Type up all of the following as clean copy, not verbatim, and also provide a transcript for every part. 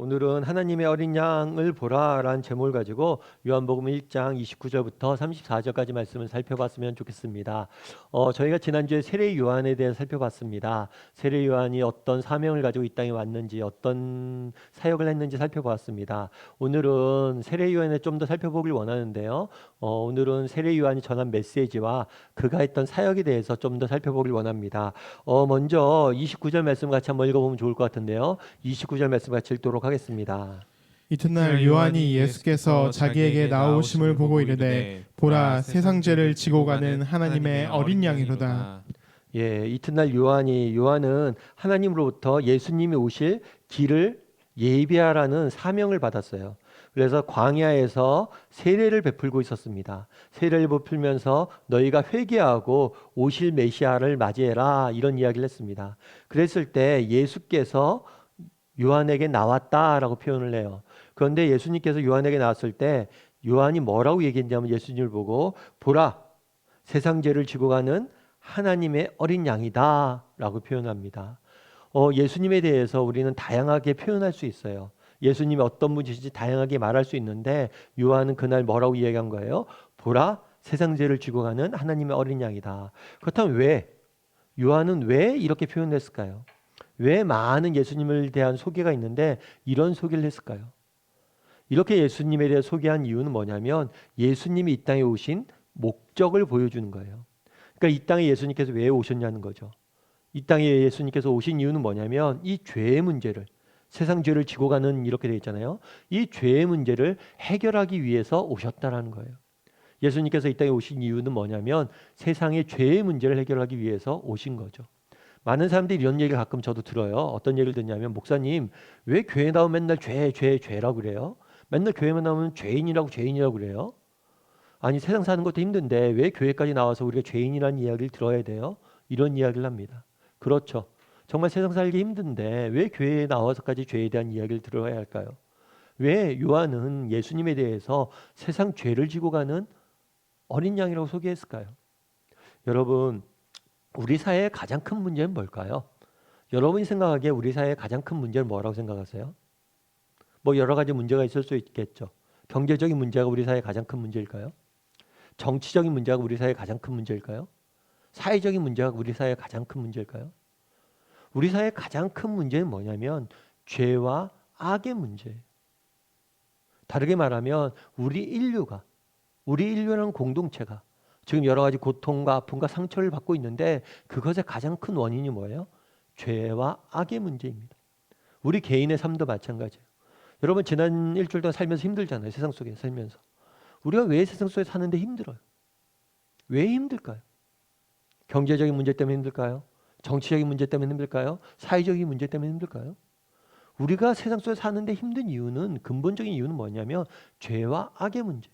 오늘은 하나님의 어린 양을 보라라는 제목을 가지고 요한복음 1장 29절부터 34절까지 말씀을 살펴봤으면 좋겠습니다. 저희가 지난주에 세례 요한에 대해 살펴봤습니다. 세례 요한이 어떤 사명을 가지고 이 땅에 왔는지, 어떤 사역을 했는지 살펴보았습니다. 오늘은 세례 요한에 좀 더 살펴보길 원하는데요. 오늘은 세례 요한이 전한 메시지와 그가 했던 사역에 대해서 좀 더 살펴보길 원합니다. 먼저 29절 말씀 같이 한번 읽어보면 좋을 것 같은데요. 29절 말씀 같이 읽도록 하겠습니다. 이튿날 요한이 예수께서 자기에게 나오심을 보고 이르되 보라 세상 죄를 지고 가는 하나님의 어린 양이로다. 예, 이튿날 요한은 하나님으로부터 예수님이 오실 길을 예비하라는 사명을 받았어요. 그래서 광야에서 세례를 베풀고 있었습니다. 세례를 베풀면서 너희가 회개하고 오실 메시아를 맞이해라 이런 이야기를 했습니다. 그랬을 때 예수께서 요한에게 나왔다라고 표현을 해요. 그런데 예수님께서 요한에게 나왔을 때 요한이 뭐라고 얘기했냐면 예수님을 보고 보라 세상 죄를 지고 가는 하나님의 어린 양이다 라고 표현합니다. 예수님에 대해서 우리는 다양하게 표현할 수 있어요. 예수님이 어떤 분이신지 다양하게 말할 수 있는데 요한은 그날 뭐라고 이야기한 거예요? 보라 세상 죄를 지고 가는 하나님의 어린 양이다. 그렇다면 요한은 왜 이렇게 표현했을까요? 왜 많은 예수님을 대한 소개가 있는데 이런 소개를 했을까요? 이렇게 예수님에 대해 소개한 이유는 뭐냐면 예수님이 이 땅에 오신 목적을 보여주는 거예요. 그러니까 이 땅에 예수님께서 왜 오셨냐는 거죠. 이 땅에 예수님께서 오신 이유는 뭐냐면 이 죄의 문제를 세상 죄를 지고 가는 이렇게 되어 있잖아요. 이 죄의 문제를 해결하기 위해서 오셨다라는 거예요. 예수님께서 이 땅에 오신 이유는 뭐냐면 세상의 죄의 문제를 해결하기 위해서 오신 거죠. 많은 사람들이 이런 얘기를 가끔 저도 들어요. 어떤 얘기를 듣냐면 목사님 왜 교회 나오면 맨날 죄라고 그래요? 맨날 교회만 나오면 죄인이라고 그래요? 아니 세상 사는 것도 힘든데 왜 교회까지 나와서 우리가 죄인이라는 이야기를 들어야 돼요? 이런 이야기를 합니다. 그렇죠. 정말 세상 살기 힘든데 왜 교회에 나와서까지 죄에 대한 이야기를 들어야 할까요? 왜 요한은 예수님에 대해서 세상 죄를 지고 가는 어린 양이라고 소개했을까요? 여러분 우리 사회의 가장 큰 문제는 뭘까요? 여러분이 생각하기에 우리 사회의 가장 큰 문제는 뭐라고 생각하세요? 뭐 여러 가지 문제가 있을 수 있겠죠. 경제적인 문제가 우리 사회의 가장 큰 문제일까요? 정치적인 문제가 우리 사회의 가장 큰 문제일까요? 사회적인 문제가 우리 사회의 가장 큰 문제일까요? 우리 사회의 가장 큰 문제는 뭐냐면 죄와 악의 문제예요. 다르게 말하면 우리 인류라는 공동체가 지금 여러 가지 고통과 아픔과 상처를 받고 있는데 그것의 가장 큰 원인이 뭐예요? 죄와 악의 문제입니다. 우리 개인의 삶도 마찬가지예요. 여러분 지난 일주일 동안 살면서 힘들잖아요. 세상 속에 살면서. 우리가 왜 세상 속에 사는데 힘들어요? 왜 힘들까요? 경제적인 문제 때문에 힘들까요? 정치적인 문제 때문에 힘들까요? 사회적인 문제 때문에 힘들까요? 우리가 세상 속에 사는데 힘든 이유는 근본적인 이유는 뭐냐면 죄와 악의 문제.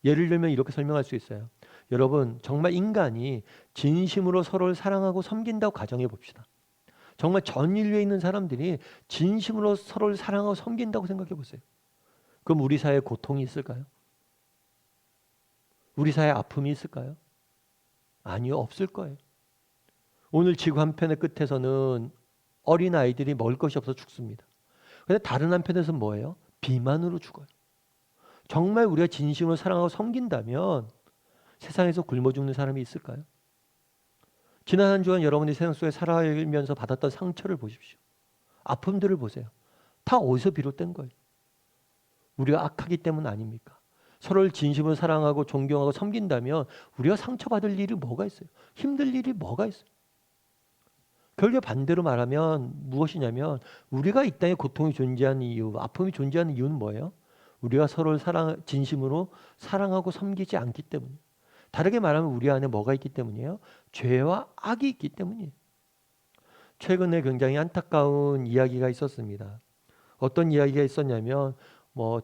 예를 들면 이렇게 설명할 수 있어요. 여러분 정말 인간이 진심으로 서로를 사랑하고 섬긴다고 가정해 봅시다. 정말 전 인류에 있는 사람들이 진심으로 서로를 사랑하고 섬긴다고 생각해 보세요. 그럼 우리 사회에 고통이 있을까요? 우리 사회에 아픔이 있을까요? 아니요, 없을 거예요. 오늘 지구 한편의 끝에서는 어린 아이들이 먹을 것이 없어 죽습니다. 그런데 다른 한편에서는 뭐예요? 비만으로 죽어요. 정말 우리가 진심으로 사랑하고 섬긴다면 세상에서 굶어 죽는 사람이 있을까요? 지난 한 주간 여러분이 세상 속에 살아가면서 받았던 상처를 보십시오. 아픔들을 보세요. 다 어디서 비롯된 거예요? 우리가 악하기 때문 아닙니까? 서로를 진심으로 사랑하고 존경하고 섬긴다면 우리가 상처받을 일이 뭐가 있어요? 힘들 일이 뭐가 있어요? 결국 반대로 말하면 무엇이냐면 우리가 이 땅에 고통이 존재하는 이유, 아픔이 존재하는 이유는 뭐예요? 우리가 서로를 진심으로 사랑하고 섬기지 않기 때문이에요. 다르게 말하면 우리 안에 뭐가 있기 때문이에요? 죄와 악이 있기 때문이에요. 최근에 굉장히 안타까운 이야기가 있었습니다. 어떤 이야기가 있었냐면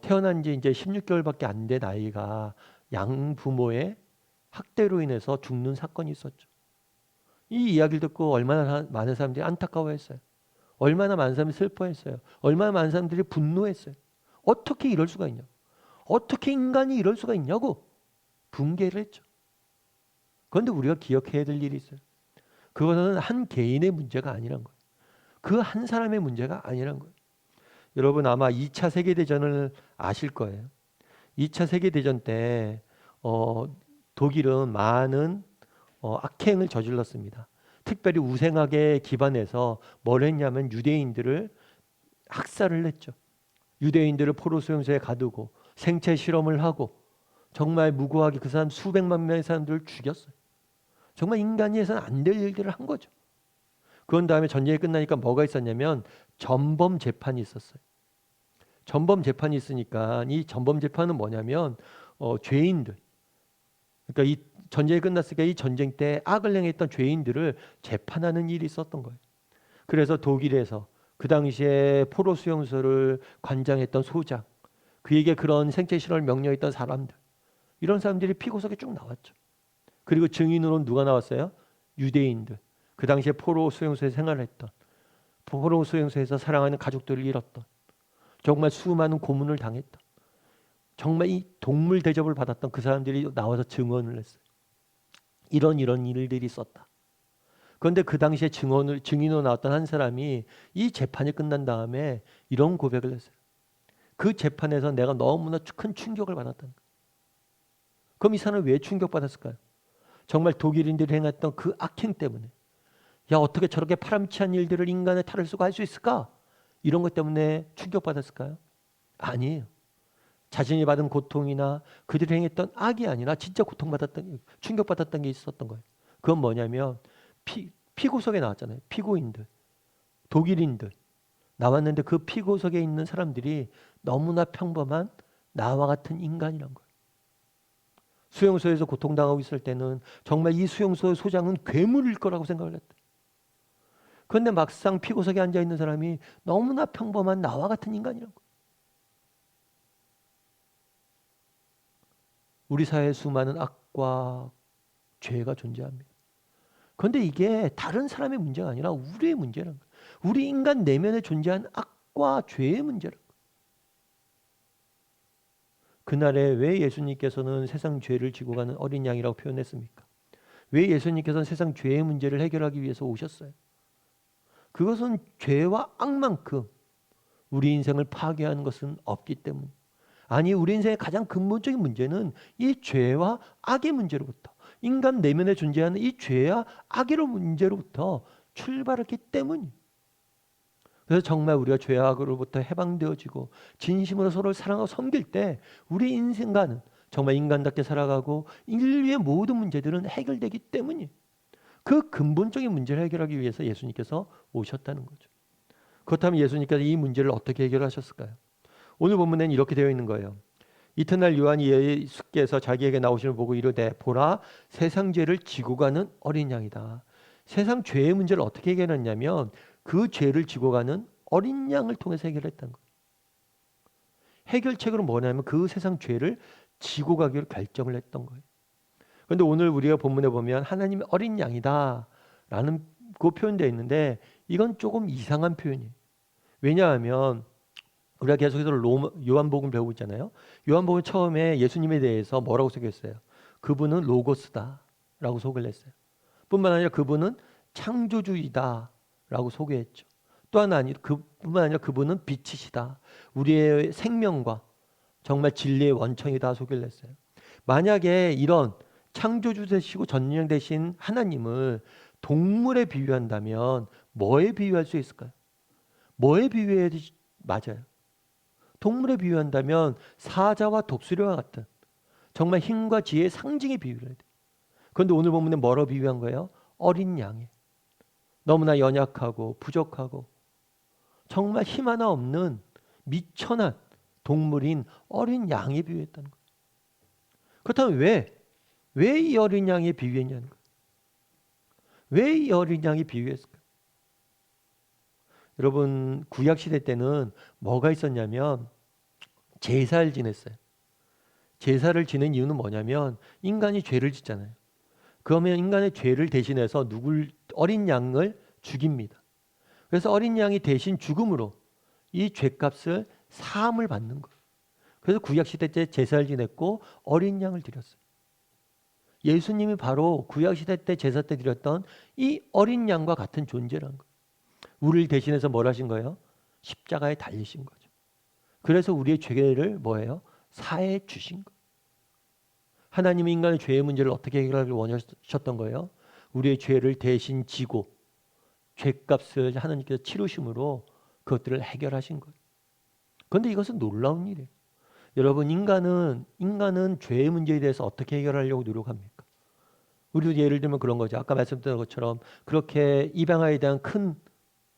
태어난 지 이제 16개월밖에 안 된 아이가 양부모의 학대로 인해서 죽는 사건이 있었죠. 이 이야기를 듣고 얼마나 많은 사람들이 안타까워했어요. 얼마나 많은 사람이 슬퍼했어요. 얼마나 많은 사람들이 분노했어요. 어떻게 이럴 수가 있냐? 어떻게 인간이 이럴 수가 있냐고 붕괴를 했죠. 그런데 우리가 기억해야 될 일이 있어요. 그것은 한 개인의 문제가 아니란 거예요. 그 한 사람의 문제가 아니란 거예요. 여러분 아마 2차 세계대전을 아실 거예요. 2차 세계대전 때 독일은 많은 악행을 저질렀습니다. 특별히 우생학에 기반해서 뭘 했냐면 유대인들을 학살을 했죠. 유대인들을 포로 수용소에 가두고 생체 실험을 하고 정말 무고하게 그 사람 수백만 명의 사람들을 죽였어요. 정말 인간이 해서는 안 될 일들을 한 거죠. 그런 다음에 전쟁이 끝나니까 뭐가 있었냐면 전범 재판이 있었어요. 전범 재판이 있으니까 이 전범 재판은 뭐냐면 죄인들, 그러니까 이 전쟁이 끝났으니까 이 전쟁 때 악을 행했던 죄인들을 재판하는 일이 있었던 거예요. 그래서 독일에서 그 당시에 포로 수용소를 관장했던 소장, 그에게 그런 생체 실험을 명령했던 사람들, 이런 사람들이 피고석에 쭉 나왔죠. 그리고 증인으로는 누가 나왔어요? 유대인들. 그 당시에 포로 수용소에 생활했던, 포로 수용소에서 사랑하는 가족들을 잃었던, 정말 수많은 고문을 당했던, 정말 이 동물 대접을 받았던 그 사람들이 나와서 증언을 했어요. 이런 일들이 있었다. 그런데 그 당시에 증인으로 나왔던 한 사람이 이 재판이 끝난 다음에 이런 고백을 했어요. 그 재판에서 내가 너무나 큰 충격을 받았다는 거예요. 그럼 이 사람은 왜 충격받았을까요? 정말 독일인들이 행했던 그 악행 때문에, 야 어떻게 저렇게 파람치한 일들을 인간의 탈을 쓰고 할 수 있을까? 이런 것 때문에 충격받았을까요? 아니에요. 자신이 받은 고통이나 그들이 행했던 악이 아니라 진짜 고통받았던, 충격받았던 게 있었던 거예요. 그건 뭐냐면 피고석에 나왔잖아요. 피고인들, 독일인들 나왔는데 그 피고석에 있는 사람들이 너무나 평범한 나와 같은 인간이란 거예요. 수용소에서 고통당하고 있을 때는 정말 이 수용소의 소장은 괴물일 거라고 생각을 했대. 그런데 막상 피고석에 앉아있는 사람이 너무나 평범한 나와 같은 인간이란 거예요. 우리 사회에 수많은 악과 죄가 존재합니다. 그런데 이게 다른 사람의 문제가 아니라 우리의 문제라는 거예요. 우리 인간 내면에 존재한 악과 죄의 문제라는 거예요. 그날에 왜 예수님께서는 세상 죄를 지고 가는 어린 양이라고 표현했습니까? 왜 예수님께서는 세상 죄의 문제를 해결하기 위해서 오셨어요? 그것은 죄와 악만큼 우리 인생을 파괴하는 것은 없기 때문. 아니, 우리 인생의 가장 근본적인 문제는 이 죄와 악의 문제로부터, 인간 내면에 존재하는 이 죄와 악의 문제로부터 출발했기 때문이에요. 그래서 정말 우리가 죄와 악으로부터 해방되어지고 진심으로 서로를 사랑하고 섬길 때 우리 인생과는 정말 인간답게 살아가고 인류의 모든 문제들은 해결되기 때문이에요. 그 근본적인 문제를 해결하기 위해서 예수님께서 오셨다는 거죠. 그렇다면 예수님께서 이 문제를 어떻게 해결하셨을까요? 오늘 본문에는 이렇게 되어 있는 거예요. 이튿날 요한이 예수께서 자기에게 나오심을 보고 이르되 보라 세상 죄를 지고 가는 어린 양이다. 세상 죄의 문제를 어떻게 해결했냐면 그 죄를 지고 가는 어린 양을 통해서 해결했다는 거예요. 해결책으로 뭐냐면 그 세상 죄를 지고 가기로 결정을 했던 거예요. 그런데 오늘 우리가 본문에 보면 하나님의 어린 양이다 라는 그 표현되어 있는데 이건 조금 이상한 표현이에요. 왜냐하면 우리가 계속해서 요한복음 배우고 있잖아요. 요한복음 처음에 예수님에 대해서 뭐라고 소개했어요? 그분은 로고스다 라고 소개를 했어요. 뿐만 아니라 그분은 창조주이다 라고 소개했죠. 또 하나 그뿐만 아니라 그분은 빛이시다. 우리의 생명과 정말 진리의 원천이다 소개를 했어요. 만약에 이런 창조주 되시고 전령 되신 하나님을 동물에 비유한다면 뭐에 비유할 수 있을까요? 뭐에 비유해야 맞아요? 동물에 비유한다면 사자와 독수리와 같은 정말 힘과 지혜의 상징에 비유를 해야 돼요. 그런데 오늘 본문에 뭐로 비유한 거예요? 어린 양에. 너무나 연약하고 부족하고 정말 힘 하나 없는 미천한 동물인 어린 양에 비유했다는 거예요. 그렇다면 왜 이 어린 양에 비유했냐는 거예요. 왜 이 어린 양에 비유했을까요? 여러분 구약시대 때는 뭐가 있었냐면 제사를 지냈어요. 제사를 지낸 이유는 뭐냐면 인간이 죄를 짓잖아요. 그러면 인간의 죄를 대신해서 어린 양을 죽입니다. 그래서 어린 양이 대신 죽음으로 이 죄값을 사함을 받는 거예요. 그래서 구약시대 때 제사를 지냈고 어린 양을 드렸어요. 예수님이 바로 구약시대 때 제사 때 드렸던 이 어린 양과 같은 존재라는 거예요. 우리를 대신해서 뭘 하신 거예요? 십자가에 달리신 거죠. 그래서 우리의 죄를 뭐예요? 사해 주신 거. 하나님이 인간의 죄의 문제를 어떻게 해결하길 원하셨던 거예요? 우리의 죄를 대신 지고 죄값을 하나님께서 치르심으로 그것들을 해결하신 거예요. 그런데 이것은 놀라운 일이에요. 여러분, 인간은 죄의 문제에 대해서 어떻게 해결하려고 노력합니까? 우리도 예를 들면 그런 거죠. 아까 말씀드린 것처럼 그렇게 이방아에 대한 큰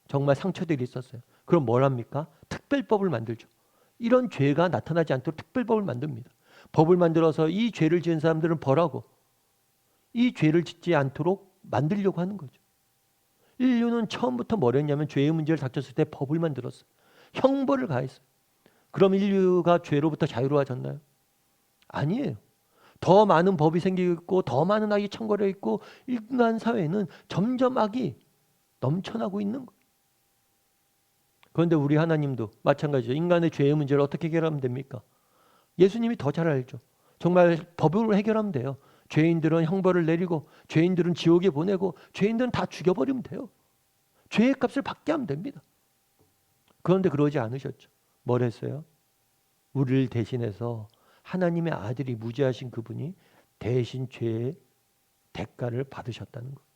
정말 상처들이 있었어요. 그럼 뭘 합니까? 특별법을 만들죠. 이런 죄가 나타나지 않도록 특별법을 만듭니다. 법을 만들어서 이 죄를 지은 사람들은 벌하고 이 죄를 짓지 않도록 만들려고 하는 거죠. 인류는 처음부터 뭘 했냐면 죄의 문제를 닥쳤을 때 법을 만들었어요. 형벌을 가했어요. 그럼 인류가 죄로부터 자유로워졌나요? 아니에요. 더 많은 법이 생기고 더 많은 악이 천거려 있고 인간 사회는 점점 악이 넘쳐나고 있는 거예요. 그런데 우리 하나님도 마찬가지죠. 인간의 죄의 문제를 어떻게 해결하면 됩니까? 예수님이 더 잘 알죠. 정말 법으로 해결하면 돼요. 죄인들은 형벌을 내리고 죄인들은 지옥에 보내고 죄인들은 다 죽여버리면 돼요. 죄의 값을 받게 하면 됩니다. 그런데 그러지 않으셨죠. 뭘 했어요? 우리를 대신해서 하나님의 아들이 무죄하신 그분이 대신 죄의 대가를 받으셨다는 거예요.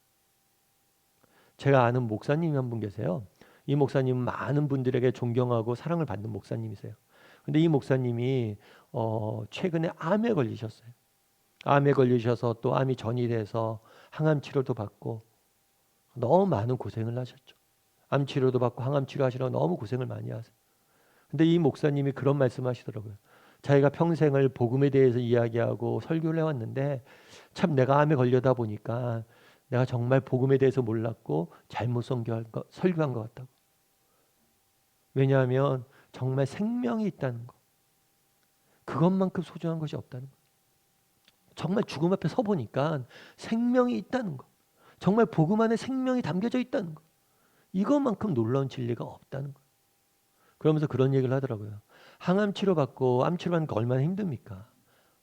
제가 아는 목사님이 한 분 계세요. 이 목사님은 많은 분들에게 존경하고 사랑을 받는 목사님이세요. 근데 이 목사님이 최근에 암에 걸리셨어요. 암에 걸리셔서 또 암이 전이돼서 항암 치료도 받고 너무 많은 고생을 하셨죠. 암 치료도 받고 항암 치료하시라고 너무 고생을 많이 하세요. 근데 이 목사님이 그런 말씀하시더라고요. 자기가 평생을 복음에 대해서 이야기하고 설교를 해왔는데 참 내가 암에 걸려다 보니까 내가 정말 복음에 대해서 몰랐고 잘못 설교한 것 같다고. 왜냐하면 정말 생명이 있다는 거. 그것만큼 소중한 것이 없다는 거. 정말 죽음 앞에 서 보니까 생명이 있다는 거. 정말 복음 안에 생명이 담겨져 있다는 거. 이것만큼 놀라운 진리가 없다는 거. 그러면서 그런 얘기를 하더라고요. 항암 치료받고 암 치료하는 거 얼마나 힘듭니까?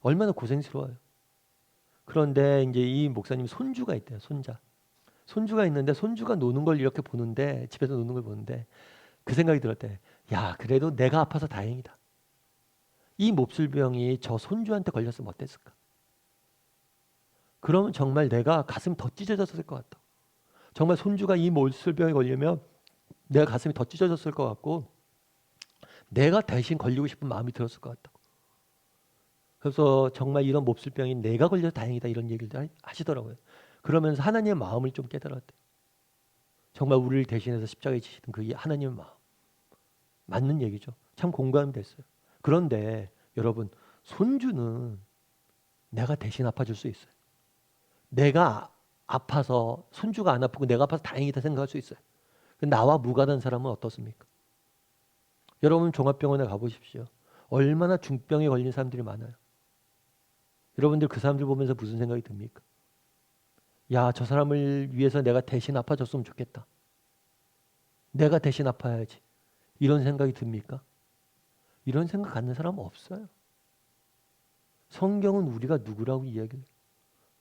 얼마나 고생스러워요. 그런데 이제 이 목사님 손주가 있대요. 손주가 있는데 손주가 노는 걸 이렇게 보는데 집에서 노는 걸 보는데 그 생각이 들었대. 야, 그래도 내가 아파서 다행이다. 이 몹쓸병이 저 손주한테 걸렸으면 어땠을까? 그러면 정말 내가 가슴이 더 찢어졌을 것 같다. 정말 손주가 이 몹쓸병에 걸리면 내가 가슴이 더 찢어졌을 것 같고 내가 대신 걸리고 싶은 마음이 들었을 것 같다고. 그래서 정말 이런 몹쓸병이 내가 걸려서 다행이다 이런 얘기를 하시더라고요. 그러면서 하나님의 마음을 좀 깨달았대요. 정말 우리를 대신해서 십자가에 지시던 그 하나님의 마음. 맞는 얘기죠. 참 공감이 됐어요. 그런데 여러분, 손주는 내가 대신 아파줄 수 있어요. 내가 아파서 손주가 안 아프고 내가 아파서 다행이다 생각할 수 있어요. 나와 무관한 사람은 어떻습니까? 여러분 종합병원에 가보십시오. 얼마나 중병에 걸린 사람들이 많아요. 여러분들 그 사람들 보면서 무슨 생각이 듭니까? 야, 저 사람을 위해서 내가 대신 아파줬으면 좋겠다. 내가 대신 아파야지. 이런 생각이 듭니까? 이런 생각 갖는 사람은 없어요. 성경은 우리가 누구라고 이야기해요?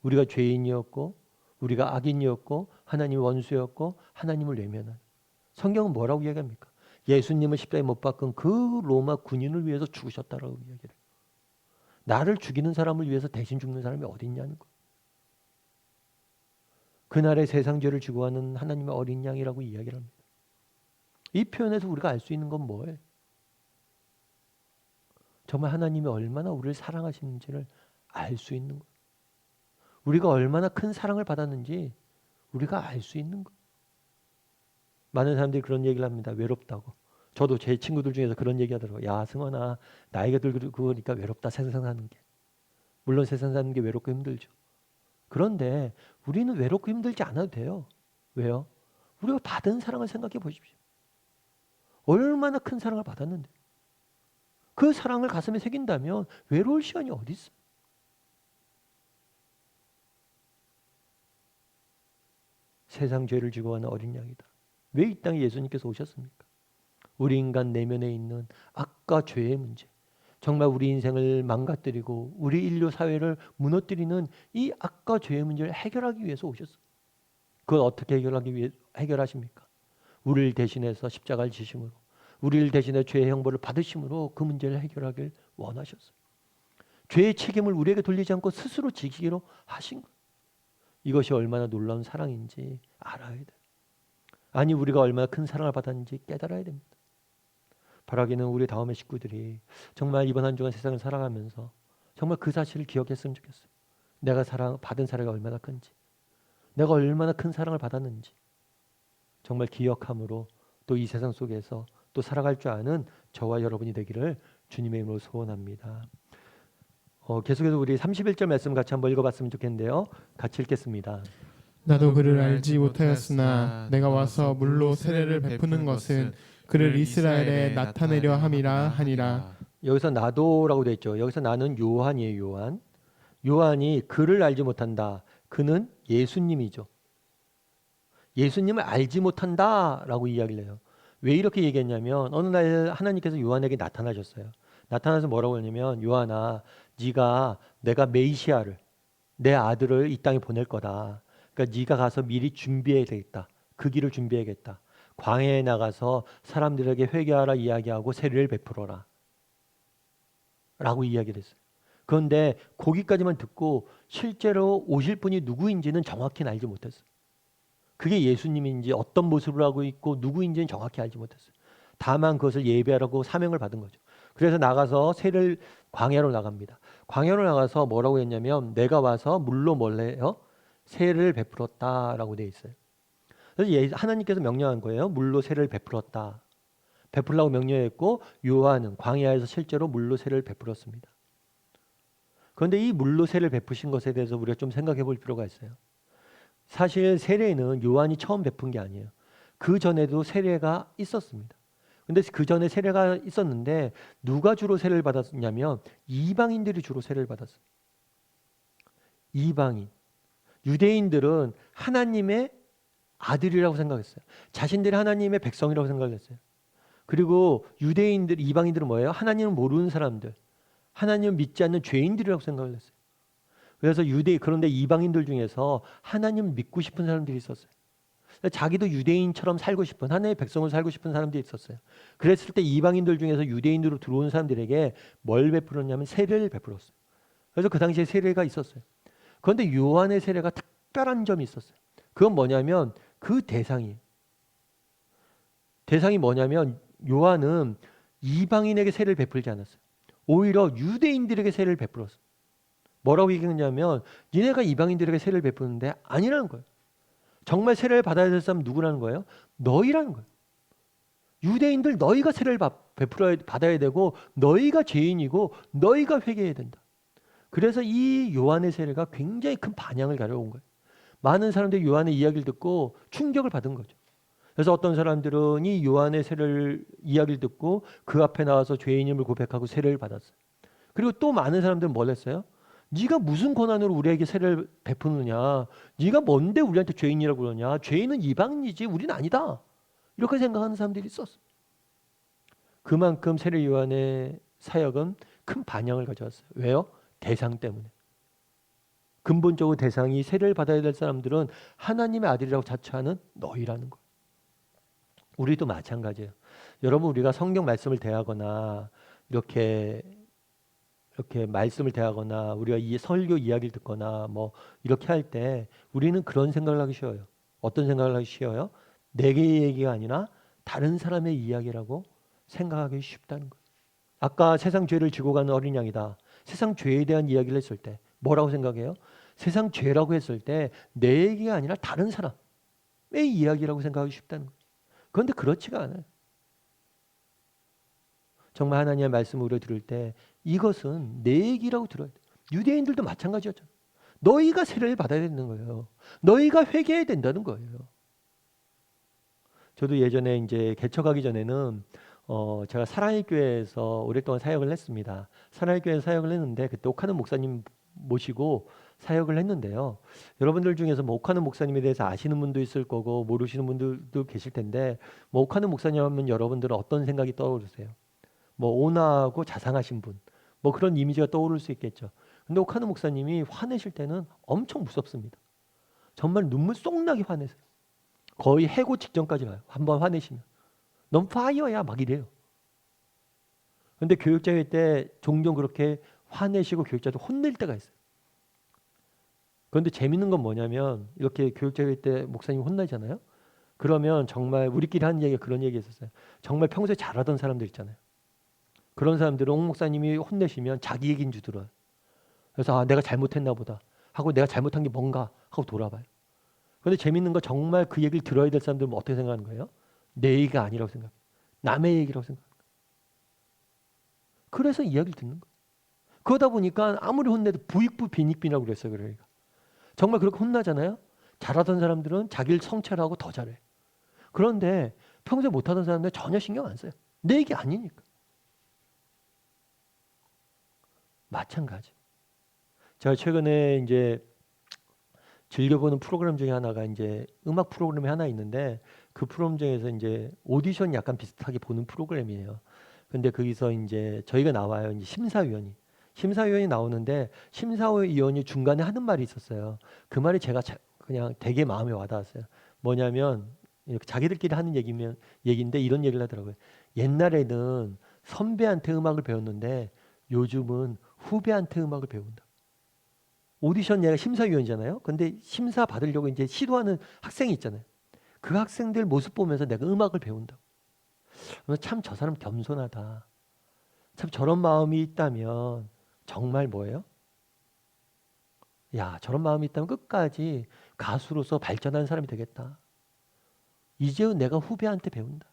우리가 죄인이었고 우리가 악인이었고 하나님의 원수였고 하나님을 외면한. 성경은 뭐라고 이야기합니까? 예수님을 십자가에 못 박은 그 로마 군인을 위해서 죽으셨다라고 이야기를 해요. 나를 죽이는 사람을 위해서 대신 죽는 사람이 어디 있냐는 거예요. 그날의 세상 죄를 지고 가는 하나님의 어린 양이라고 이야기를 합니다. 이 표현에서 우리가 알 수 있는 건 뭐예요? 정말 하나님이 얼마나 우리를 사랑하시는지를 알 수 있는 거예요. 우리가 얼마나 큰 사랑을 받았는지 우리가 알 수 있는 거예요. 많은 사람들이 그런 얘기를 합니다. 외롭다고. 저도 제 친구들 중에서 그런 얘기 하더라고요. 야, 승원아, 나이가 들고 그러니까 외롭다, 세상 사는 게. 물론 세상 사는 게 외롭고 힘들죠. 그런데 우리는 외롭고 힘들지 않아도 돼요. 왜요? 우리가 받은 사랑을 생각해 보십시오. 얼마나 큰 사랑을 받았는데. 그 사랑을 가슴에 새긴다면 외로울 시간이 어디 있어요? 세상 죄를 지고 가는 어린 양이다. 왜 이 땅에 예수님께서 오셨습니까? 우리 인간 내면에 있는 악과 죄의 문제, 정말 우리 인생을 망가뜨리고 우리 인류 사회를 무너뜨리는 이 악과 죄의 문제를 해결하기 위해서 오셨어요. 그걸 어떻게 해결하십니까? 우리를 대신해서 십자가를 지심으로 우리를 대신해 죄의 형벌을 받으심으로 그 문제를 해결하길 원하셨어요. 죄의 책임을 우리에게 돌리지 않고 스스로 지키기로 하신 것. 이것이 얼마나 놀라운 사랑인지 알아야 돼요. 아니 우리가 얼마나 큰 사랑을 받았는지 깨달아야 됩니다. 바라기는 우리 다음의 식구들이 정말 이번 한 주간 세상을 살아가면서 정말 그 사실을 기억했으면 좋겠어요. 내가 받은 사랑이 얼마나 큰지, 내가 얼마나 큰 사랑을 받았는지 정말 기억함으로 또 이 세상 속에서 또 살아갈 줄 아는 저와 여러분이 되기를 주님의 이름으로 소원합니다. 계속해서 우리 31절 말씀 같이 한번 읽어봤으면 좋겠는데요. 같이 읽겠습니다. 나도 그를 알지 못하였으나 내가 와서 물로 세례를 베푸는 것은 그를 이스라엘에 나타내려 함이라 하니라. 여기서 나도라고 되어 있죠. 여기서 나는 요한이에요. 요한. 요한이 그를 알지 못한다. 그는 예수님이죠. 예수님을 알지 못한다라고 이야기를 해요. 왜 이렇게 얘기했냐면 어느 날 하나님께서 요한에게 나타나셨어요. 나타나서 뭐라고 했냐면 요한아 네가 내가 메시아를 내 아들을 이 땅에 보낼 거다. 그러니까 네가 가서 미리 준비해야 되겠다. 그 길을 준비해야겠다. 광야에 나가서 사람들에게 회개하라 이야기하고 세례를 베풀어라. 라고 이야기를 했어요. 그런데 거기까지만 듣고 실제로 오실 분이 누구인지는 정확히는 알지 못했어요. 그게 예수님인지 어떤 모습을 하고 있고 누구인지는 정확히 알지 못했어요. 다만 그것을 예배하라고 사명을 받은 거죠. 그래서 나가서 세례를 광야로 나갑니다. 광야로 나가서 뭐라고 했냐면 내가 와서 물로 뭘래요? 세례를 베풀었다라고 되어 있어요. 그래서 하나님께서 명령한 거예요. 물로 세례를 베풀었다. 베풀라고 명령했고 요한은 광야에서 실제로 물로 세례를 베풀었습니다. 그런데 이 물로 세례를 베푸신 것에 대해서 우리가 좀 생각해 볼 필요가 있어요. 사실 세례는 요한이 처음 베푼 게 아니에요. 그 전에도 세례가 있었습니다. 근데 그 전에 세례가 있었는데 누가 주로 세례를 받았냐면 이방인들이 주로 세례를 받았어요. 이방인. 유대인들은 하나님의 아들이라고 생각했어요. 자신들이 하나님의 백성이라고 생각했어요. 그리고 유대인들, 이방인들은 뭐예요? 하나님을 모르는 사람들, 하나님을 믿지 않는 죄인들이라고 생각을 했어요. 그래서 그런데 이방인들 중에서 하나님을 믿고 싶은 사람들이 있었어요. 자기도 유대인처럼 살고 싶은 하나님의 백성을 살고 싶은 사람들이 있었어요. 그랬을 때 이방인들 중에서 유대인으로 들어온 사람들에게 뭘 베풀었냐면 세례를 베풀었어요. 그래서 그 당시에 세례가 있었어요. 그런데 요한의 세례가 특별한 점이 있었어요. 그건 뭐냐면 그 대상이 뭐냐면 요한은 이방인에게 세례를 베풀지 않았어요. 오히려 유대인들에게 세례를 베풀었어요. 뭐라고 얘기했냐면 니네가 이방인들에게 세례를 베푸는데 아니라는 거예요. 정말 세례를 받아야 될 사람은 누구라는 거예요? 너희라는 거예요. 유대인들 너희가 세례를 받아야 되고 너희가 죄인이고 너희가 회개해야 된다. 그래서 이 요한의 세례가 굉장히 큰 반향을 가져온 거예요. 많은 사람들이 요한의 이야기를 듣고 충격을 받은 거죠. 그래서 어떤 사람들은 이 요한의 세례를 이야기를 듣고 그 앞에 나와서 죄인임을 고백하고 세례를 받았어요. 그리고 또 많은 사람들은 뭘 했어요? 네가 무슨 권한으로 우리에게 세례를 베푸느냐? 네가 뭔데 우리한테 죄인이라고 그러냐? 죄인은 이방인이지 우리는 아니다. 이렇게 생각하는 사람들이 있었어요. 그만큼 세례 요한의 사역은 큰 반향을 가져왔어요. 왜요? 대상 때문에. 근본적으로 대상이 세례를 받아야 될 사람들은 하나님의 아들이라고 자처하는 너희라는 거예요. 우리도 마찬가지예요. 여러분 우리가 성경 말씀을 대하거나 이렇게 말씀을 대하거나 우리가 이 설교 이야기를 듣거나 뭐 이렇게 할 때 우리는 그런 생각을 하기 쉬워요. 어떤 생각을 하기 쉬워요? 내 얘기가 아니라 다른 사람의 이야기라고 생각하기 쉽다는 거예요. 아까 세상 죄를 지고 가는 어린 양이다. 세상 죄에 대한 이야기를 했을 때 뭐라고 생각해요? 세상 죄라고 했을 때 내 얘기가 아니라 다른 사람의 이야기라고 생각하기 쉽다는 거예요. 그런데 그렇지가 않아요. 정말 하나님의 말씀을 우리가 들을 때 이것은 내 얘기라고 들어야 돼요. 유대인들도 마찬가지였잖아요. 너희가 세례를 받아야 되는 거예요. 너희가 회개해야 된다는 거예요. 저도 예전에 이제 개척하기 전에는 제가 사랑의 교회에서 오랫동안 사역을 했습니다. 사랑의 교회에서 사역을 했는데 그때 옥하는 목사님 모시고 사역을 했는데요. 여러분들 중에서 뭐 옥하는 목사님에 대해서 아시는 분도 있을 거고 모르시는 분들도 계실 텐데 뭐 옥하는 목사님 하면 여러분들은 어떤 생각이 떠오르세요? 뭐 온화하고 자상하신 분, 뭐 그런 이미지가 떠오를 수 있겠죠. 근데 옥하는 목사님이 화내실 때는 엄청 무섭습니다. 정말 눈물 쏙 나게 화내세요. 거의 해고 직전까지 가요. 한번 화내시면. 넌 파이어야 막 이래요. 근데 교육자회 때 종종 그렇게 화내시고 교육자도 혼낼 때가 있어요. 그런데 재밌는 건 뭐냐면 이렇게 교육자회 때 목사님 혼나잖아요. 그러면 정말 우리끼리 하는 얘기가 그런 얘기 있었어요. 정말 평소에 잘하던 사람들 있잖아요. 그런 사람들은 옥 목사님이 혼내시면 자기 얘기인 줄 들어요. 그래서 아, 내가 잘못했나 보다 하고 내가 잘못한 게 뭔가 하고 돌아봐요. 그런데 재밌는 건 정말 그 얘기를 들어야 될 사람들은 어떻게 생각하는 거예요? 내 얘기가 아니라고 생각해요. 남의 얘기라고 생각해요. 그래서 이야기를 듣는 거예요. 그러다 보니까 아무리 혼내도 부익부 빈익빈이라고 그랬어요. 그러니까 정말 그렇게 혼나잖아요. 잘하던 사람들은 자기를 성찰하고 더 잘해. 그런데 평소에 못하던 사람들은 전혀 신경 안 써요. 내 얘기 아니니까. 마찬가지. 제가 최근에 이제 즐겨보는 프로그램 중에 하나가 이제 음악 프로그램이 하나 있는데 그 프로그램 중에서 이제 오디션 약간 비슷하게 보는 프로그램이에요. 근데 거기서 이제 저희가 나와요. 이제 심사위원이. 심사위원이 나오는데 심사위원이 중간에 하는 말이 있었어요. 그 말이 제가 그냥 되게 마음에 와닿았어요. 뭐냐면 이렇게 자기들끼리 하는 얘기인데 이런 얘기를 하더라고요. 옛날에는 선배한테 음악을 배웠는데 요즘은 후배한테 음악을 배운다. 오디션 얘가 심사위원이잖아요. 근데 심사 받으려고 이제 시도하는 학생이 있잖아요. 그 학생들 모습 보면서 내가 음악을 배운다. 참 저 사람 겸손하다. 참 저런 마음이 있다면 정말 뭐예요? 야, 저런 마음이 있다면 끝까지 가수로서 발전하는 사람이 되겠다. 이제는 내가 후배한테 배운다.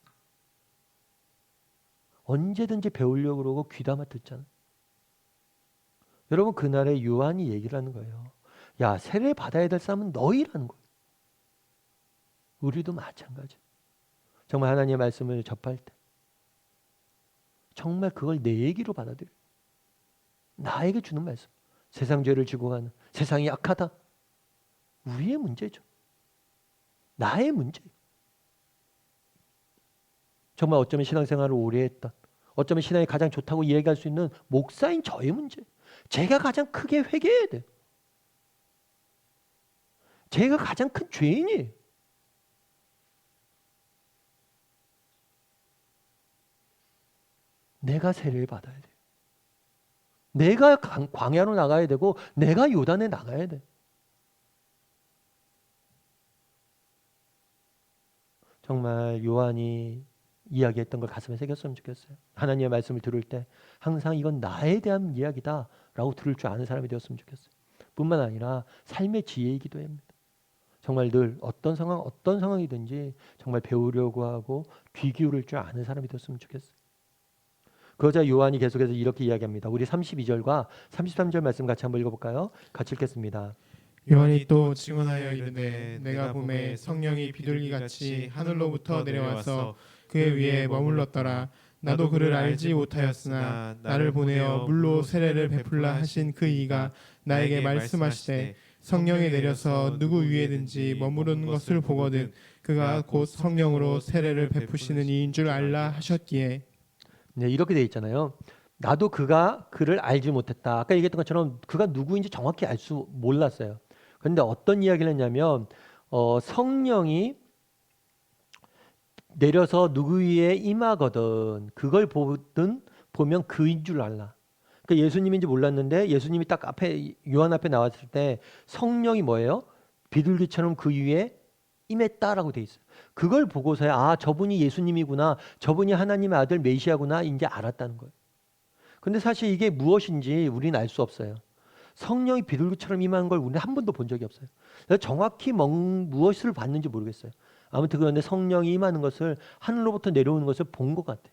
언제든지 배우려고 그러고 귀담아 듣잖아. 여러분 그날에 요한이 얘기를 하는 거예요. 야, 세례 받아야 될 사람은 너희라는 거예요. 우리도 마찬가지. 정말 하나님의 말씀을 접할 때 정말 그걸 내 얘기로 받아들여. 나에게 주는 말씀. 세상 죄를 지고 가는 세상이 약하다. 우리의 문제죠. 나의 문제예요. 정말 어쩌면 신앙생활을 오래 했던 어쩌면 신앙이 가장 좋다고 이야기할 수 있는 목사인 저의 문제. 제가 가장 크게 회개해야 돼요. 제가 가장 큰 죄인이에요. 내가 세례를 받아야 돼요. 내가 광야로 나가야 되고 내가 요단에 나가야 돼. 정말 요한이 이야기했던 걸 가슴에 새겼으면 좋겠어요. 하나님의 말씀을 들을 때 항상 이건 나에 대한 이야기다라고 들을 줄 아는 사람이 되었으면 좋겠어요. 뿐만 아니라 삶의 지혜이기도 합니다. 정말 늘 어떤 상황이든지 정말 배우려고 하고 귀 기울일 줄 아는 사람이 되었으면 좋겠어요. 그러자 요한이 계속해서 이렇게 이야기합니다. 우리 32절과 33절 말씀 같이 한번 읽어볼까요? 같이 읽겠습니다. 요한이 또 증언하여 이르되 내가 보매 성령이 비둘기같이 하늘로부터 내려와서 그의 위에 머물렀더라. 나도 그를 알지 못하였으나 나를 보내어 물로 세례를 베풀라 하신 그 이가 나에게 말씀하시되 성령이 내려서 누구 위에든지 머무르는 것을 보거든 그가 곧 성령으로 세례를 베푸시는 이인 줄 알라 하셨기에. 네, 이렇게 돼 있잖아요. 나도 그를 알지 못했다. 아까 얘기했던 것처럼 그가 누구인지 정확히 알 수 몰랐어요. 그런데 어떤 이야기를 했냐면 성령이 내려서 누구 위에 임하거든 그걸 보면 그인 줄 알라. 그러니까 예수님인지 몰랐는데 예수님이 딱 앞에 요한 앞에 나왔을 때 성령이 뭐예요? 비둘기처럼 그 위에 임했다라고 돼 있어요. 그걸 보고서야 아 저분이 예수님이구나, 저분이 하나님의 아들 메시아구나 이제 알았다는 거예요. 근데 사실 이게 무엇인지 우리는 알 수 없어요. 성령이 비둘기처럼 임하는 걸 우리는 한 번도 본 적이 없어요. 그래서 정확히 무엇을 봤는지 모르겠어요. 아무튼 그런데 성령이 임하는 것을 하늘로부터 내려오는 것을 본 것 같아요.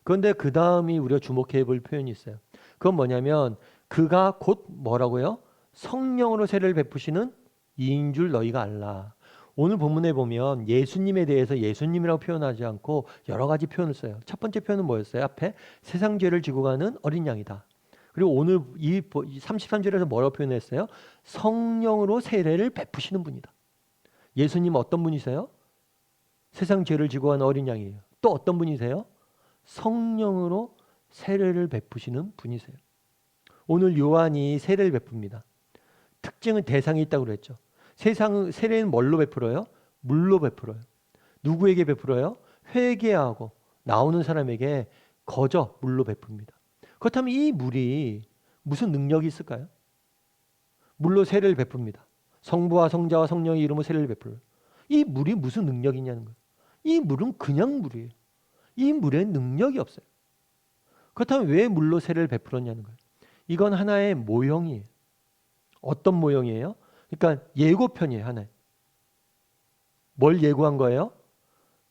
그런데 그 다음이 우리가 주목해 볼 표현이 있어요. 그건 뭐냐면 그가 곧 뭐라고요? 성령으로 세례를 베푸시는 이인 줄 너희가 알라. 오늘 본문에 보면 예수님에 대해서 예수님이라고 표현하지 않고 여러 가지 표현을 써요. 첫 번째 표현은 뭐였어요? 앞에 세상 죄를 지고 가는 어린 양이다. 그리고 오늘 이 33절에서 뭐라고 표현했어요? 성령으로 세례를 베푸시는 분이다. 예수님 어떤 분이세요? 세상 죄를 지고 가는 어린 양이에요. 또 어떤 분이세요? 성령으로 세례를 베푸시는 분이세요. 오늘 요한이 세례를 베풉니다. 특징은 대상이 있다고 그랬죠. 세례는 뭘로 베풀어요? 물로 베풀어요. 누구에게 베풀어요? 회개하고 나오는 사람에게 거저 물로 베풉니다. 그렇다면 이 물이 무슨 능력이 있을까요? 물로 세례를 베풉니다. 성부와 성자와 성령의 이름으로 세례를 베풀어요. 이 물이 무슨 능력이 있냐는 거예요. 이 물은 그냥 물이에요. 이 물에 능력이 없어요. 그렇다면 왜 물로 세례를 베풀었냐는 거예요. 이건 하나의 모형이에요. 어떤 모형이에요? 그러니까 예고편이에요. 하나의. 뭘 예고한 거예요?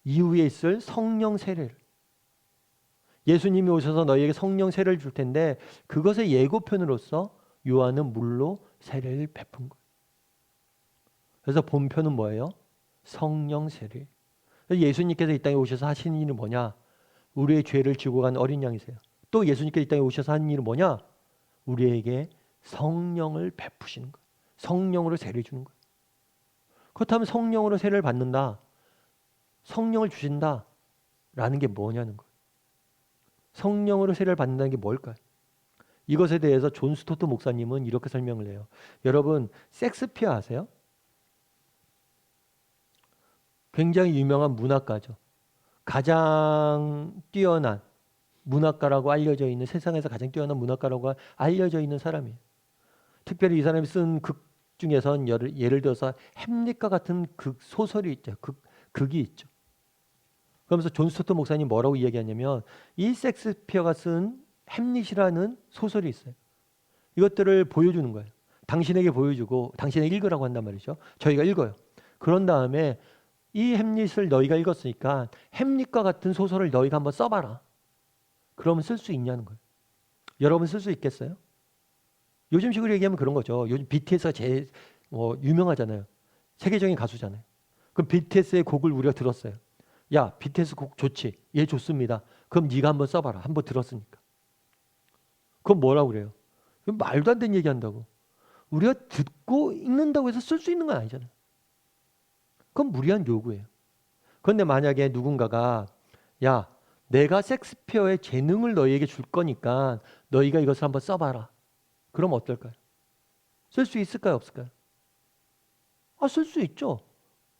이후에 있을 성령 세례를. 예수님이 오셔서 너희에게 성령 세례를 줄 텐데 그것의 예고편으로서 요한은 물로 세례를 베푼 거예요. 그래서 본편은 뭐예요? 성령 세례. 예수님께서 이 땅에 오셔서 하시는 일은 뭐냐? 우리의 죄를 지고 간 어린 양이세요. 또 예수님께서 이 땅에 오셔서 하는 일은 뭐냐? 우리에게 성령을 베푸시는 거예요. 성령으로 세례 주는 거예요. 그렇다면 성령으로 세례를 받는다. 성령을 주신다. 라는 게 뭐냐는 거예요. 성령으로 세례를 받는다는 게 뭘까요? 이것에 대해서 존 스토트 목사님은 이렇게 설명을 해요. 여러분, 섹스피어 아세요? 굉장히 유명한 문학가죠. 가장 뛰어난 문학가라고 알려져 있는, 세상에서 가장 뛰어난 문학가라고 알려져 있는 사람이에요. 특별히 이 사람이 쓴 극 중에선 예를 들어서 햄릿과 같은 극 소설이 있죠. 극이 있죠. 그러면서 존 스토트 목사님 뭐라고 이야기하냐면 이 섹스피어가 쓴 햄릿이라는 소설이 있어요. 이것들을 보여주는 거예요. 당신에게 보여주고 당신에게 읽으라고 한단 말이죠. 저희가 읽어요. 그런 다음에 이 햄릿을 너희가 읽었으니까 햄릿과 같은 소설을 너희가 한번 써봐라. 그러면 쓸 수 있냐는 거예요. 여러분 쓸 수 있겠어요? 요즘식으로 얘기하면 그런 거죠. 요즘 BTS가 제일 유명하잖아요. 세계적인 가수잖아요. 그럼 BTS의 곡을 우리가 들었어요. 야, BTS 곡 좋지. 얘 좋습니다. 그럼 네가 한번 써봐라. 한번 들었으니까. 그럼 뭐라고 그래요? 그럼 말도 안 되는 얘기한다고. 우리가 듣고 읽는다고 해서 쓸 수 있는 건 아니잖아요. 그건 무리한 요구예요. 그런데 만약에 누군가가 야, 내가 섹스피어의 재능을 너희에게 줄 거니까 너희가 이것을 한번 써봐라. 그럼 어떨까요? 쓸 수 있을까요? 없을까요? 쓸 수 있죠.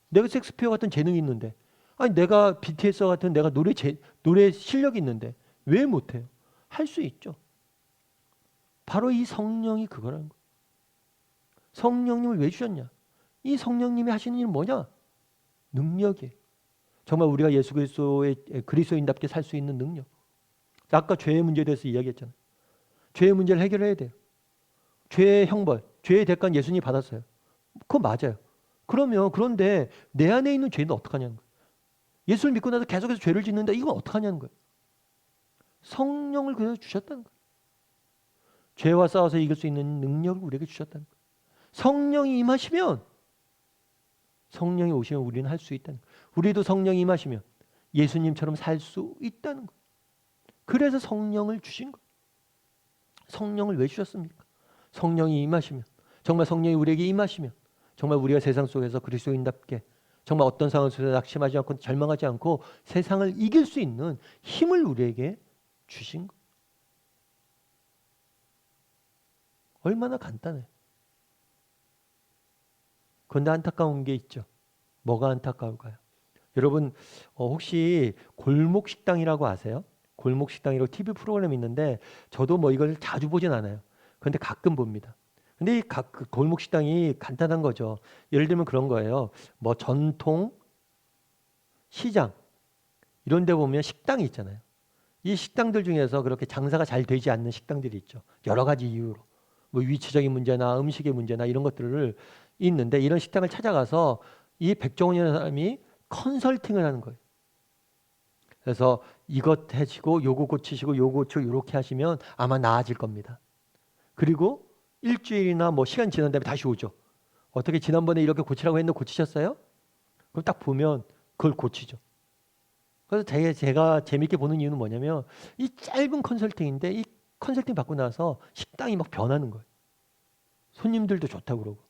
내가 섹스피어 같은 재능이 있는데, 아니 내가 BTS 같은 내가 노래 실력이 있는데 왜 못해요? 할 수 있죠. 바로 이 성령이 그거라는 거예요. 성령님을 왜 주셨냐? 이 성령님이 하시는 일은 뭐냐? 능력이에요. 정말 우리가 예수 그리스도의 그리스도인답게 살 수 있는 능력. 아까 죄의 문제에 대해서 이야기했잖아요. 죄의 문제를 해결해야 돼요. 죄의 형벌, 죄의 대가는 예수님이 받았어요. 그거 맞아요. 그런데 내 안에 있는 죄는 어떡하냐는 거예요. 예수를 믿고 나서 계속해서 죄를 짓는다. 이건 어떡하냐는 거예요. 성령을 그래서 주셨다는 거예요. 죄와 싸워서 이길 수 있는 능력을 우리에게 주셨다는 거예요. 성령이 임하시면 성령이 오시면 우리는 할 수 있다는 거예요. 우리도 성령이 임하시면 예수님처럼 살 수 있다는 거예요. 그래서 성령을 주신 거예요. 성령을 왜 주셨습니까? 성령이 임하시면, 정말 성령이 우리에게 임하시면 정말 우리가 세상 속에서 그리스도인답게 정말 어떤 상황 속에서 낙심하지 않고 절망하지 않고 세상을 이길 수 있는 힘을 우리에게 주신 거예요. 얼마나 간단해. 그런데 안타까운 게 있죠. 뭐가 안타까울까요? 여러분 혹시 골목식당이라고 아세요? 골목식당이라고 TV 프로그램이 있는데 저도 이걸 자주 보진 않아요. 그런데 가끔 봅니다. 근데 그 골목식당이 간단한 거죠. 예를 들면 그런 거예요. 전통 시장 이런 데 보면 식당이 있잖아요. 이 식당들 중에서 그렇게 장사가 잘 되지 않는 식당들이 있죠. 여러 가지 이유로. 위치적인 문제나 음식의 문제나 이런 것들을 있는데 이런 식당을 찾아가서 이 백종원이라는 사람이 컨설팅을 하는 거예요. 그래서 이것 해주고 요거 고치시고 요거 고치고 이렇게 하시면 아마 나아질 겁니다. 그리고 일주일이나 시간 지난 다음에 다시 오죠. 어떻게 지난번에 이렇게 고치라고 했는데 고치셨어요? 그럼 딱 보면 그걸 고치죠. 그래서 제가 재밌게 보는 이유는 뭐냐면 이 짧은 컨설팅인데 이 컨설팅 받고 나서 식당이 막 변하는 거예요. 손님들도 좋다고 그러고.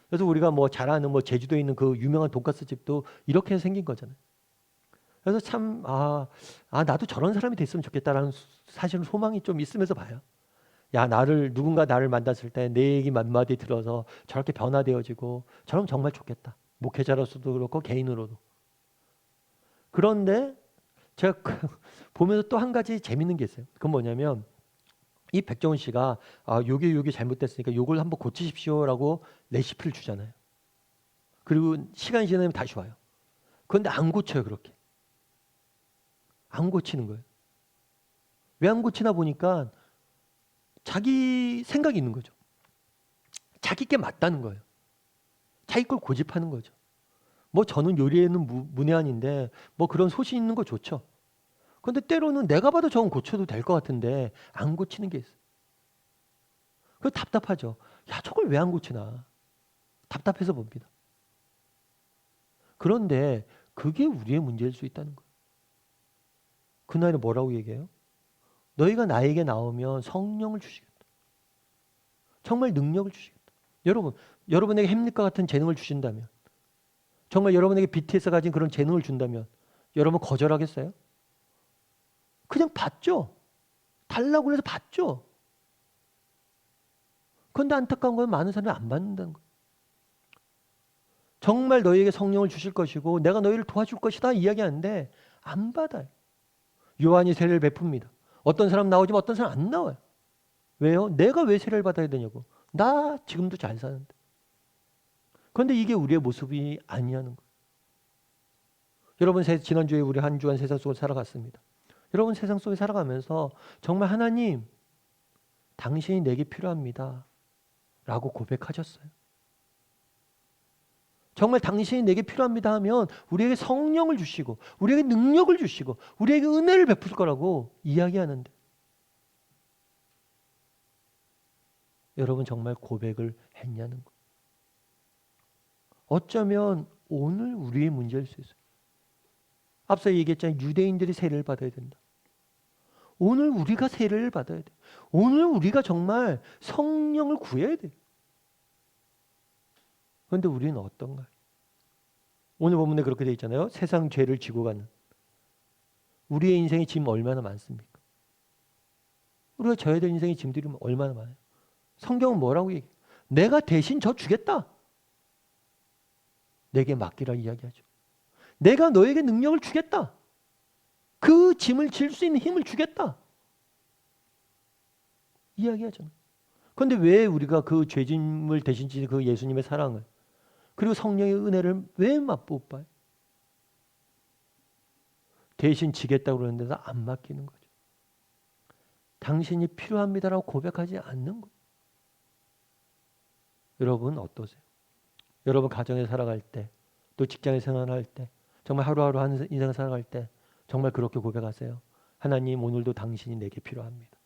그래서 우리가 잘 아는 제주도에 있는 그 유명한 돈가스 집도 이렇게 생긴 거잖아요. 그래서 참 나도 저런 사람이 됐으면 좋겠다라는 사실은 소망이 좀 있으면서 봐요. 야, 누군가 나를 만났을 때 내 얘기 몇 마디 들어서 저렇게 변화되어지고 저러면 정말 좋겠다. 목회자로서도 그렇고 개인으로도. 그런데 제가 보면서 또 한 가지 재밌는 게 있어요. 그건 뭐냐면 이 백종원 씨가 요게 잘못됐으니까 요걸 한번 고치십시오라고 레시피를 주잖아요. 그리고 시간이 지나면 다시 와요. 그런데 안 고쳐요, 그렇게. 안 고치는 거예요. 왜 안 고치나 보니까 자기 생각이 있는 거죠. 자기 게 맞다는 거예요. 자기 걸 고집하는 거죠. 뭐 저는 요리에는 문외한인데 뭐 그런 소신 있는 거 좋죠. 그런데 때로는 내가 봐도 저건 고쳐도 될 것 같은데 안 고치는 게 있어요. 그 답답하죠. 야, 저걸 왜 안 고치나. 답답해서 봅니다. 그런데 그게 우리의 문제일 수 있다는 거예요. 그날에 뭐라고 얘기해요? 너희가 나에게 나오면 성령을 주시겠다. 정말 능력을 주시겠다. 여러분, 여러분에게 햄릿과 같은 재능을 주신다면, 정말 여러분에게 BTS가 가진 그런 재능을 준다면 여러분 거절하겠어요? 그냥 받죠. 달라고 해서 받죠. 그런데 안타까운 건 많은 사람이 안 받는다는 거예요. 정말 너희에게 성령을 주실 것이고 내가 너희를 도와줄 것이다 이야기하는데 안 받아요. 요한이 세례를 베풉니다. 어떤 사람 나오지만 어떤 사람 안 나와요. 왜요? 내가 왜 세례를 받아야 되냐고. 나 지금도 잘 사는데. 그런데 이게 우리의 모습이 아니냐는 거예요. 여러분, 지난주에 우리 한 주간 세상 속을 살아갔습니다. 여러분, 세상 속에 살아가면서 정말 하나님, 당신이 내게 필요합니다 라고 고백하셨어요. 정말 당신이 내게 필요합니다 하면 우리에게 성령을 주시고 우리에게 능력을 주시고 우리에게 은혜를 베풀 거라고 이야기하는데, 여러분 정말 고백을 했냐는 거예요. 어쩌면 오늘 우리의 문제일 수 있어요. 앞서 얘기했잖아요. 유대인들이 세례를 받아야 된다. 오늘 우리가 세례를 받아야 돼. 오늘 우리가 정말 성령을 구해야 돼. 그런데 우리는 어떤가요? 오늘 본문에 그렇게 되어 있잖아요. 세상 죄를 지고 가는. 우리의 인생의 짐 얼마나 많습니까? 우리가 져야 될 인생의 짐들이 얼마나 많아요. 성경은 뭐라고 얘기해요? 내가 대신 져 주겠다. 내게 맡기라 이야기하죠. 내가 너에게 능력을 주겠다. 그 짐을 질 수 있는 힘을 주겠다. 이야기하잖아요. 그런데 왜 우리가 그 죄짐을 대신 지는 그 예수님의 사랑을, 그리고 성령의 은혜를 왜 못 봐요? 대신 지겠다고 그러는데도 안 맡기는 거죠. 당신이 필요합니다라고 고백하지 않는 거예요. 여러분 어떠세요? 여러분 가정에 살아갈 때, 또 직장에 생활할 때, 정말 하루하루 하는 인생을 살아갈 때 정말 그렇게 고백하세요. 하나님, 오늘도 당신이 내게 필요합니다.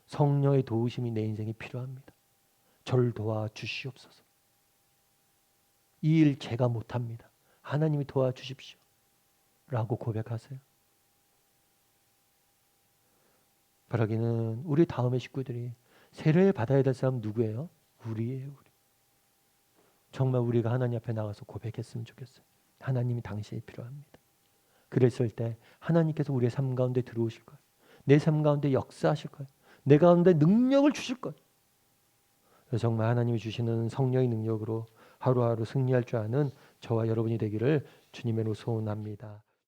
성령의 도우심이 내 인생에 필요합니다. 저를 도와주시옵소서. 이 일 제가 못합니다. 하나님이 도와주십시오. 라고 고백하세요. 바라기는 우리 다음의 식구들이 세례를 받아야 될 사람 누구예요? 우리예요. 우리. 정말 우리가 하나님 앞에 나가서 고백했으면 좋겠어요. 하나님이 당신이 필요합니다. 그랬을 때 하나님께서 우리의 삶 가운데 들어오실 거예요. 내 삶 가운데 역사하실 거예요. 내 가운데 능력을 주실 거예요. 정말 하나님이 주시는 성령의 능력으로 하루하루 승리할 줄 아는 저와 여러분이 되기를 주님으로 소원합니다.